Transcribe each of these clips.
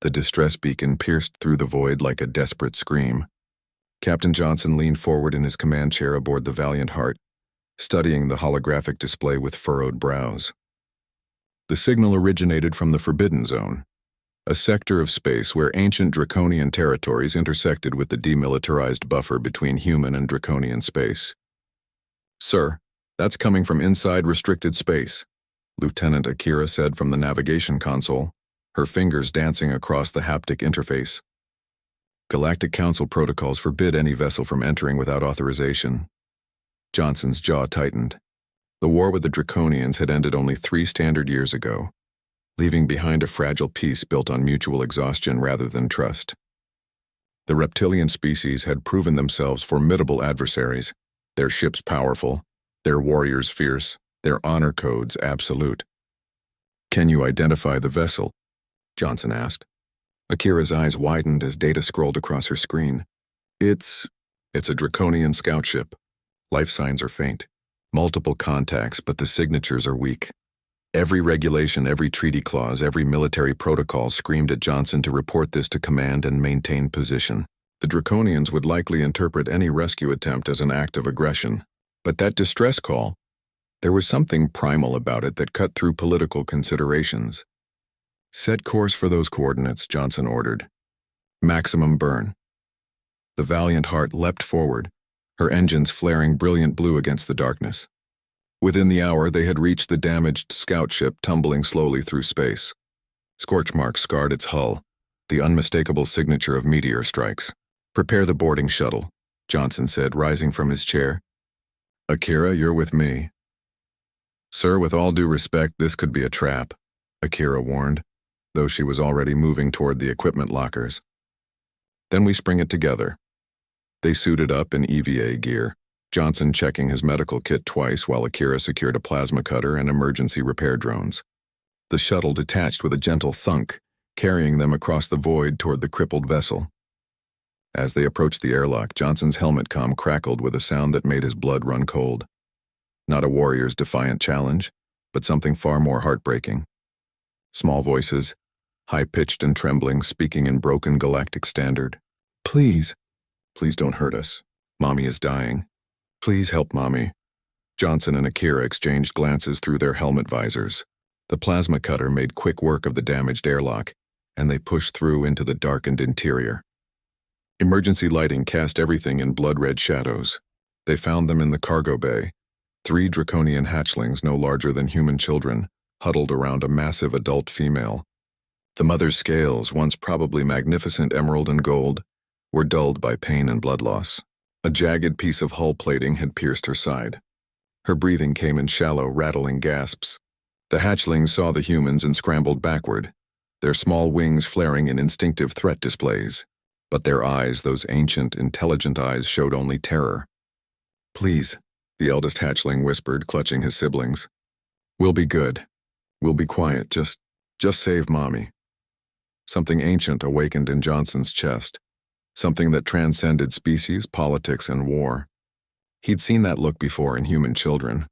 The distress beacon pierced through the void like a desperate scream. Captain Johnson leaned forward in his command chair aboard the Valiant Heart, studying the holographic display with furrowed brows. The signal originated from the Forbidden Zone, a sector of space where ancient Draconian territories intersected with the demilitarized buffer between human and Draconian space. "Sir, that's coming from inside restricted space," Lieutenant Akira said from the navigation console, her fingers dancing across the haptic interface. "Galactic Council protocols forbid any vessel from entering without authorization." Johnson's jaw tightened. The war with the Draconians had ended only 3 standard years ago, leaving behind a fragile peace built on mutual exhaustion rather than trust. The reptilian species had proven themselves formidable adversaries, their ships powerful, their warriors fierce, their honor codes absolute. "Can you identify the vessel?" Johnson asked. Akira's eyes widened as data scrolled across her screen. It's a Draconian scout ship. Life signs are faint. Multiple contacts, but the signatures are weak. Every regulation, every treaty clause, every military protocol screamed at Johnson to report this to command and maintain position. The Draconians would likely interpret any rescue attempt as an act of aggression. But that distress call, there was something primal about it that cut through political considerations. "Set course for those coordinates," Johnson ordered. "Maximum burn." The Valiant Heart leapt forward, her engines flaring brilliant blue against the darkness. Within the hour, they had reached the damaged scout ship tumbling slowly through space. Scorch marks scarred its hull, the unmistakable signature of meteor strikes. "Prepare the boarding shuttle," Johnson said, rising from his chair. "Akira, you're with me." "Sir, with all due respect, this could be a trap," Akira warned, though she was already moving toward the equipment lockers. "Then we spring it together." They suited up in EVA gear, Johnson checking his medical kit twice while Akira secured a plasma cutter and emergency repair drones. The shuttle detached with a gentle thunk, carrying them across the void toward the crippled vessel. As they approached the airlock, Johnson's helmet comm crackled with a sound that made his blood run cold. Not a warrior's defiant challenge, but something far more heartbreaking. Small voices, high-pitched and trembling, speaking in broken galactic standard. "Please don't hurt us. Mommy is dying. Please help Mommy." Johnson and Akira exchanged glances through their helmet visors. The plasma cutter made quick work of the damaged airlock, and they pushed through into the darkened interior. Emergency lighting cast everything in blood-red shadows. They found them in the cargo bay, 3 Draconian hatchlings no larger than human children, huddled around a massive adult female. The mother's scales, once probably magnificent emerald and gold, were dulled by pain and blood loss. A jagged piece of hull plating had pierced her side. Her breathing came in shallow, rattling gasps. The hatchlings saw the humans and scrambled backward, their small wings flaring in instinctive threat displays. But their eyes, those ancient, intelligent eyes, showed only terror. "Please," the eldest hatchling whispered, clutching his siblings. "We'll be good. We'll be quiet. Just save Mommy." Something ancient awakened in Johnson's chest. Something that transcended species, politics, and war. He'd seen that look before in human children.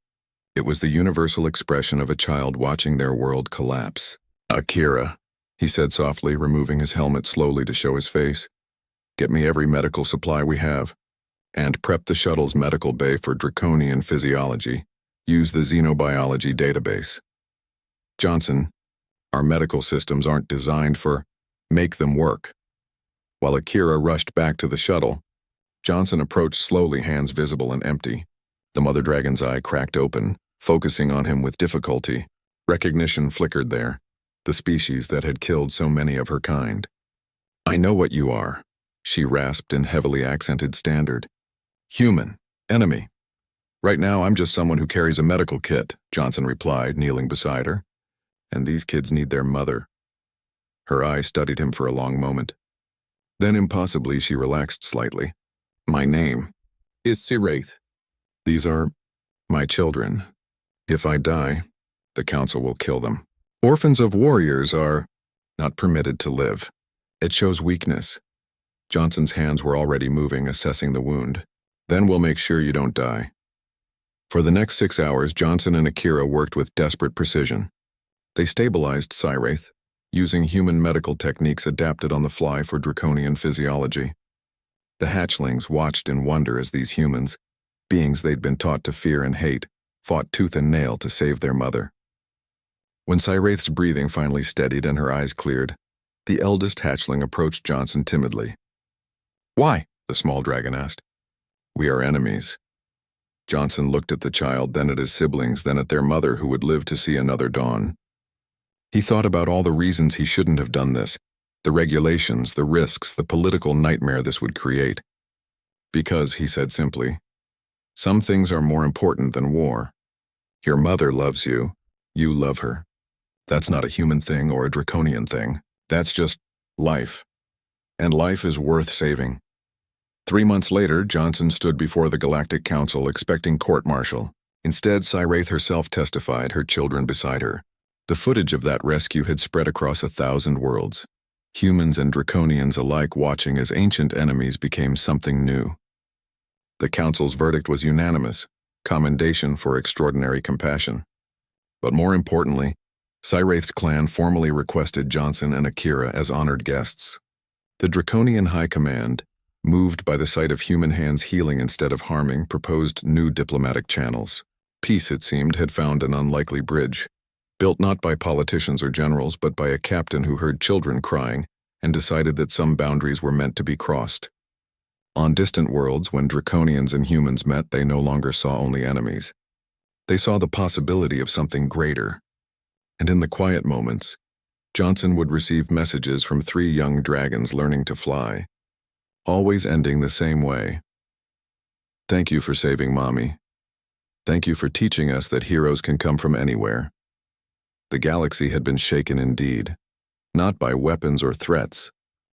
It was the universal expression of a child watching their world collapse. "Akira," he said softly, removing his helmet slowly to show his face. "Get me every medical supply we have. And prep the shuttle's medical bay for Draconian physiology. Use the xenobiology database." "Johnson, our medical systems aren't designed for... Make them work." While Akira rushed back to the shuttle, Johnson approached slowly, hands visible and empty. The mother dragon's eye cracked open, focusing on him with difficulty. Recognition flickered there, the species that had killed so many of her kind. "I know what you are," she rasped in heavily accented standard. "Human. Enemy." "Right now, I'm just someone who carries a medical kit," Johnson replied, kneeling beside her. "And these kids need their mother." Her eye studied him for a long moment. Then impossibly she relaxed slightly. "My name is Siraith. These are my children. If I die, the council will kill them. Orphans of warriors are not permitted to live. It shows weakness." Johnson's hands were already moving, assessing the wound. "Then we'll make sure you don't die." For the next 6 hours, Johnson and Akira worked with desperate precision. They stabilized Siraith, using human medical techniques adapted on the fly for draconian physiology. The hatchlings watched in wonder as these humans, beings they'd been taught to fear and hate, fought tooth and nail to save their mother. When Cyraith's breathing finally steadied and her eyes cleared, the eldest hatchling approached Johnson timidly. "Why?" the small dragon asked. "We are enemies." Johnson looked at the child, then at his siblings, then at their mother who would live to see another dawn. He thought about all the reasons he shouldn't have done this, the regulations, the risks, the political nightmare this would create. "Because," he said simply, "some things are more important than war. Your mother loves you, you love her. That's not a human thing or a draconian thing. That's just life. And life is worth saving." 3 months later, Johnson stood before the Galactic Council expecting court-martial. Instead, Cyraith herself testified, her children beside her. The footage of that rescue had spread across 1,000 worlds, humans and draconians alike watching as ancient enemies became something new. The Council's verdict was unanimous, commendation for extraordinary compassion. But more importantly, Cyraith's clan formally requested Johnson and Akira as honored guests. The Draconian High Command, moved by the sight of human hands healing instead of harming, proposed new diplomatic channels. Peace, it seemed, had found an unlikely bridge, built not by politicians or generals, but by a captain who heard children crying and decided that some boundaries were meant to be crossed. On distant worlds, when Draconians and humans met, they no longer saw only enemies. They saw the possibility of something greater. And in the quiet moments, Johnson would receive messages from 3 young dragons learning to fly, always ending the same way. "Thank you for saving Mommy. Thank you for teaching us that heroes can come from anywhere." The galaxy had been shaken indeed, not by weapons or threats,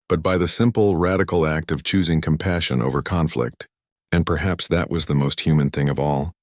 but by the simple, radical act of choosing compassion over conflict. And perhaps that was the most human thing of all.